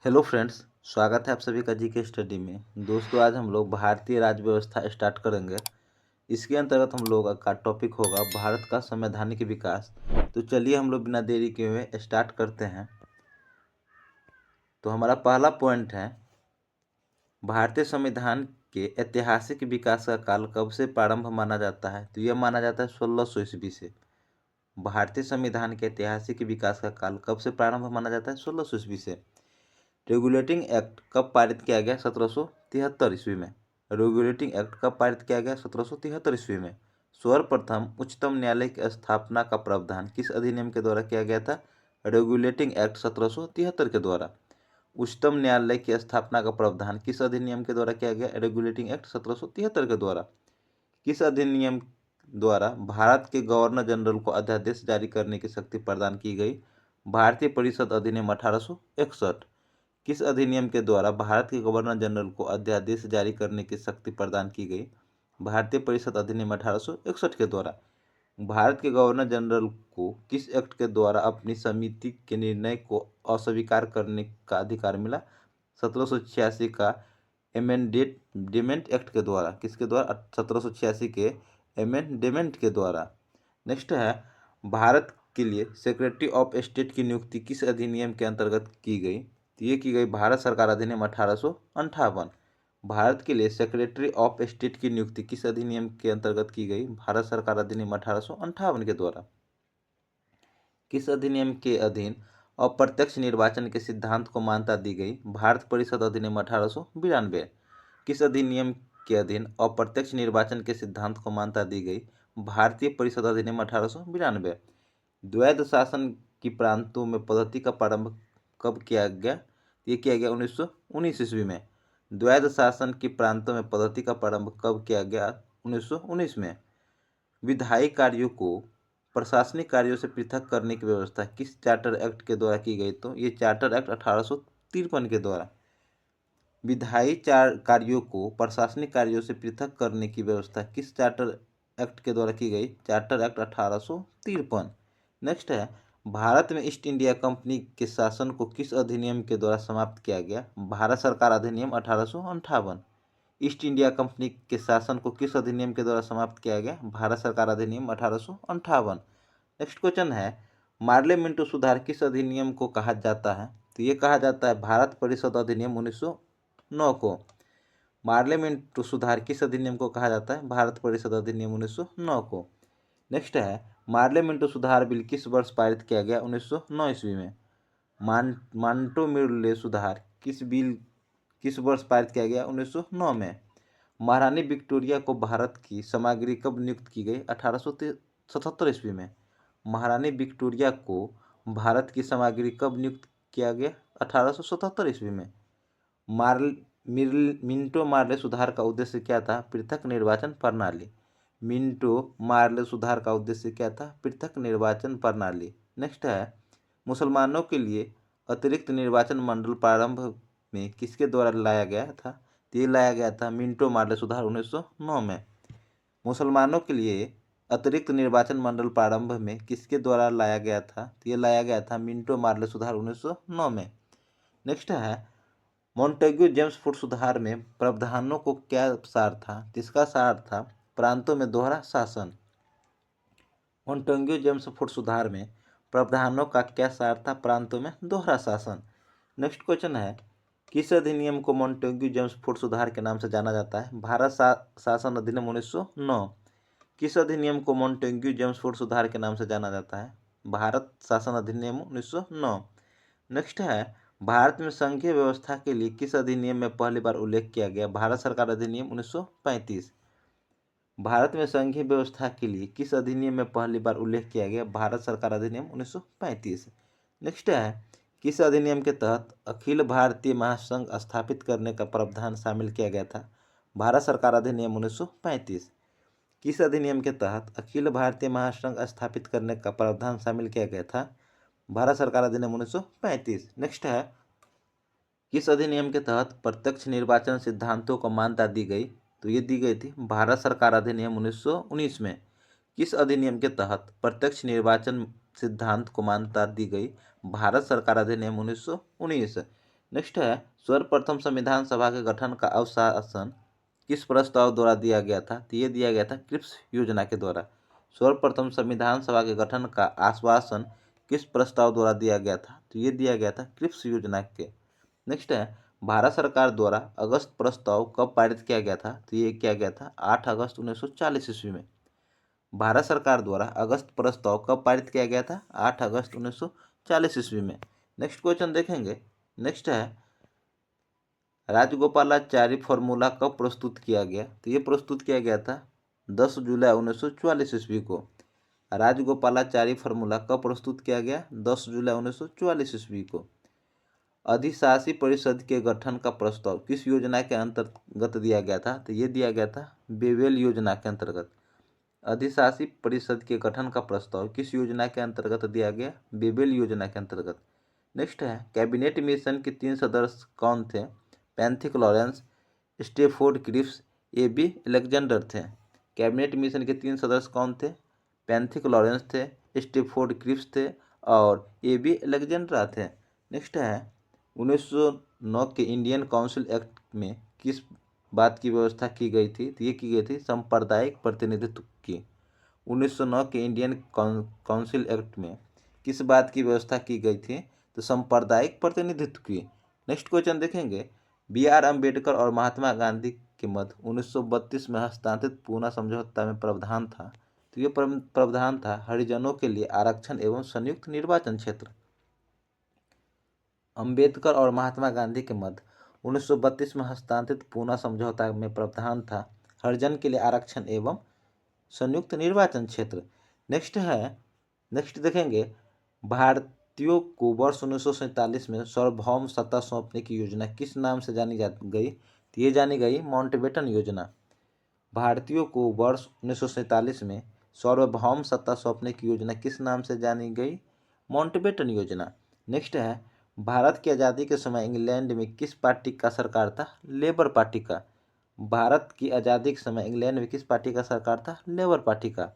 Hello friends. स्वागत है आप सभी का जी के स्टडी में। दोस्तों, आज हम लोग भारतीय राज्य व्यवस्था स्टार्ट करेंगे। इसके अंतर्गत हम लोग का टॉपिक होगा भारत का संवैधानिक विकास। तो चलिए हम लोग बिना देरी के हुए स्टार्ट करते हैं। तो हमारा पहला पॉइंट है, भारतीय संविधान के ऐतिहासिक विकास का काल कब से प्रारंभ माना जाता है। तो यह माना जाता है 1600 ईस्वी से। भारतीय संविधान के ऐतिहासिक विकास का काल कब से प्रारंभ माना जाता है? 1600 ईस्वी से। रेगुलेटिंग एक्ट कब पारित किया गया? 1773 ईस्वी में। रेगुलेटिंग एक्ट कब पारित किया गया? 1773 ईस्वी में। सर्वप्रथम उच्चतम न्यायालय की स्थापना का प्रावधान किस अधिनियम के द्वारा किया गया था? रेगुलेटिंग एक्ट 1773 के द्वारा। उच्चतम न्यायालय की स्थापना का प्रावधान किस अधिनियम के द्वारा किया गया? रेगुलेटिंग एक्ट 1773 के द्वारा। किस अधिनियम द्वारा भारत के गवर्नर जनरल को अध्यादेश जारी करने की शक्ति प्रदान की गई? भारतीय परिषद अधिनियम 1861। किस अधिनियम के द्वारा भारत के गवर्नर जनरल को अध्यादेश जारी करने की शक्ति प्रदान की गई? भारतीय परिषद अधिनियम 1861 के द्वारा। भारत के गवर्नर जनरल को किस एक्ट के द्वारा अपनी समिति के निर्णय को अस्वीकार करने का अधिकार मिला? 1786 का एमेंडमेंट एक्ट के द्वारा। किसके द्वारा? 1786 के एमेंडमेंट के द्वारा। नेक्स्ट है, भारत के लिए सेक्रेटरी ऑफ स्टेट की नियुक्ति किस अधिनियम के अंतर्गत की गई? तो ये की गई भारत सरकार अधिनियम 1858। भारत के लिए सेक्रेटरी ऑफ स्टेट की नियुक्ति किस अधिनियम के अंतर्गत की गई? भारत सरकार अधिनियम 1858 के द्वारा। किस अधिनियम के अधीन अप्रत्यक्ष निर्वाचन के सिद्धांत को मान्यता दी गई? भारत परिषद अधिनियम 1892। किस अधिनियम के अधीन अप्रत्यक्ष निर्वाचन के सिद्धांत को मान्यता दी गई? भारतीय परिषद अधिनियम 1892। द्वैध शासन की प्रांतों में पद्धति का प्रारंभ कब किया गया? ये किया गया 1919 ईस्वी में। द्वैध शासन की प्रांतों में पद्धति का प्रारंभ कब किया गया? 1919 में। विधायी कार्यों को प्रशासनिक कार्यों से पृथक करने की व्यवस्था किस चार्टर एक्ट के द्वारा की गई? तो ये चार्टर एक्ट 1853 के द्वारा। विधायी कार्यों को प्रशासनिक कार्यों से पृथक करने की व्यवस्था किस चार्टर एक्ट के द्वारा की गई? Charter act 1853। नेक्स्ट है, भारत में ईस्ट इंडिया कंपनी के शासन को किस अधिनियम के द्वारा समाप्त किया गया? भारत सरकार अधिनियम 1858। ईस्ट इंडिया कंपनी के शासन को किस अधिनियम के द्वारा समाप्त किया गया? भारत सरकार अधिनियम 1858। नेक्स्ट क्वेश्चन है, मार्ले मिंटो सुधार किस अधिनियम को कहा जाता है? तो ये कहा जाता है भारत परिषद अधिनियम 1909 को। मार्ले मिंटो सुधार किस अधिनियम को कहा जाता है? भारत परिषद अधिनियम 1909 को। नेक्स्ट है, मार्ले मिंटो सुधार बिल किस वर्ष पारित किया गया? 1909 ईस्वी में। मांटो मिर्ले सुधार किस वर्ष पारित किया गया? 1909 में। महारानी विक्टोरिया को भारत की सामग्री कब नियुक्त की गई? 1877 ईस्वी में। महारानी विक्टोरिया को भारत की सामग्री कब नियुक्त किया गया? 1877 ईस्वी में। मिंटो मार्ले सुधार का उद्देश्य क्या था? पृथक निर्वाचन प्रणाली। मिंटो मार्ले सुधार का उद्देश्य क्या था? पृथक निर्वाचन प्रणाली। नेक्स्ट है, मुसलमानों के लिए अतिरिक्त निर्वाचन मंडल प्रारंभ में किसके द्वारा लाया गया था? ये लाया गया था मिंटो मार्ले सुधार 1909 में। मुसलमानों के लिए अतिरिक्त निर्वाचन मंडल प्रारंभ में किसके द्वारा लाया गया था? तो ये लाया गया था मिंटो मार्ले सुधार 1909 में। नेक्स्ट है, मॉन्टेग्यू जेम्सफोर्ड सुधार में प्रावधानों को क्या सार था? जिसका सार था प्रांतों में दोहरा शासन। मॉन्टेग्यू जेम्सफोर्ड सुधार में प्रावधानों का क्या सार था? प्रांतों में दोहरा शासन। नेक्स्ट क्वेश्चन है, किस अधिनियम को मॉन्टेग्यू जेम्सफोर्ड सुधार के नाम से जाना जाता है? भारत शासन अधिनियम 1909। किस अधिनियम को मॉन्टेग्यू जेम्सफोर्ड सुधार के नाम से जाना जाता है? भारत शासन अधिनियम 1909। नेक्स्ट है, भारत में संघीय व्यवस्था के लिए किस अधिनियम में पहली बार उल्लेख किया गया? भारत सरकार अधिनियम 1935। भारत में संघीय व्यवस्था के लिए किस अधिनियम में पहली बार उल्लेख किया गया? भारत सरकार अधिनियम 1935। नेक्स्ट है, किस अधिनियम के तहत अखिल भारतीय महासंघ स्थापित करने का प्रावधान शामिल किया गया था? भारत सरकार अधिनियम 1935। किस अधिनियम के तहत अखिल भारतीय महासंघ स्थापित करने का प्रावधान शामिल किया गया था? भारत सरकार अधिनियम 1935। नेक्स्ट है, किस अधिनियम के तहत प्रत्यक्ष निर्वाचन सिद्धांतों को मान्यता दी गई? तो ये दी गई थी भारत सरकार अधिनियम 1919 में। किस अधिनियम के तहत प्रत्यक्ष निर्वाचन सिद्धांत को मान्यता दी गई? भारत सरकार अधिनियम 1919। नेक्स्ट है, सर्वप्रथम संविधान सभा के गठन का अवशासन किस प्रस्ताव द्वारा दिया गया था? तो ये दिया गया था क्रिप्स योजना के द्वारा। सर्वप्रथम संविधान सभा के गठन का आश्वासन किस प्रस्ताव द्वारा दिया गया था? तो ये दिया गया था क्रिप्स योजना के। नेक्स्ट है, भारत सरकार द्वारा अगस्त प्रस्ताव कब पारित किया गया था? तो ये किया गया था 8 अगस्त 1940 ईस्वी में। भारत सरकार द्वारा अगस्त प्रस्ताव कब पारित किया गया था? 8 अगस्त 1940 ईस्वी में। नेक्स्ट क्वेश्चन देखेंगे। नेक्स्ट है, राजगोपालाचारी फॉर्मूला कब प्रस्तुत किया गया? तो ये प्रस्तुत किया गया था 10 जुलाई 1944 ईस्वी को। राजगोपालाचारी फॉर्मूला कब प्रस्तुत किया गया? 10 जुलाई 1944 ईस्वी को। अधिशासी परिषद के गठन का प्रस्ताव किस योजना के अंतर्गत दिया गया था? तो ये दिया गया था बेवेल योजना के अंतर्गत। अधिशासी परिषद के गठन का प्रस्ताव किस योजना के अंतर्गत दिया गया? बेवेल योजना के अंतर्गत। नेक्स्ट है, कैबिनेट मिशन के 3 सदस्य कौन थे? Pethick Lawrence, Stafford Cripps, A B. Alexander थे। कैबिनेट मिशन के 3 सदस्य कौन थे? पैंथिक लॉरेंस थे, स्टेफोर्ड क्रिप्स थे और ए.बी. अलेक्जेंड्रा थे। नेक्स्ट है, 1909 के इंडियन काउंसिल एक्ट में किस बात की व्यवस्था की गई थी? तो ये की गई थी सांप्रदायिक प्रतिनिधित्व की। 1909 के इंडियन काउंसिल एक्ट में किस बात की व्यवस्था की गई थी? तो सांप्रदायिक प्रतिनिधित्व की। नेक्स्ट क्वेश्चन देखेंगे, बी.आर. अम्बेडकर और महात्मा गांधी के मध्य 1932 में हस्तांतरित पूना समझौता में प्रावधान था। तो ये प्रावधान था हरिजनों के लिए आरक्षण एवं संयुक्त निर्वाचन क्षेत्र। अम्बेडकर और महात्मा गांधी के मध्य 1932 में हस्तांतरित पूना समझौता में प्रावधान था हरिजन के लिए आरक्षण एवं संयुक्त निर्वाचन क्षेत्र। नेक्स्ट देखेंगे, भारतीयों को वर्ष 1947 में सार्वभौम सत्ता सौंपने की योजना किस नाम से जानी गई? तो ये जानी गई माउंटबेटन योजना। भारतीयों को वर्ष 1947 में सार्वभौम सत्ता सौंपने की योजना किस नाम से जानी गई? माउंटबेटन योजना। नेक्स्ट है, भारत की आज़ादी के समय इंग्लैंड में किस पार्टी का सरकार था? लेबर पार्टी का। भारत की आज़ादी के समय इंग्लैंड में किस पार्टी का सरकार था? लेबर पार्टी का।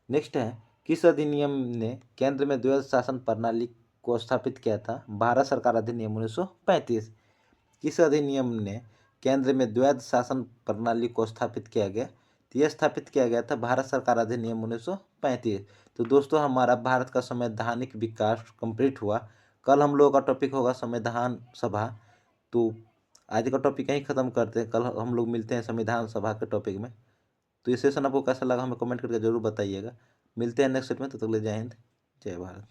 नेक्स्ट है, किस अधिनियम ने केंद्र में द्वैध शासन प्रणाली को स्थापित किया था? भारत सरकार अधिनियम 1935। किस अधिनियम ने केंद्र में द्वैध शासन प्रणाली को स्थापित किया गया? तो यह स्थापित किया गया था भारत सरकार अधिनियम 1935। तो दोस्तों, हमारा भारत का संवैधानिक विकास कंप्लीट हुआ। कल हम लोगों का टॉपिक होगा संविधान सभा। तो आज का टॉपिक यहीं ख़त्म करते हैं, कल हम लोग मिलते हैं संविधान सभा के टॉपिक में। तो ये सेशन आपको कैसा लगा हमें कमेंट करके जरूर बताइएगा। मिलते हैं नेक्स्ट सेट में, तो तक ले जय हिंद, जय भारत।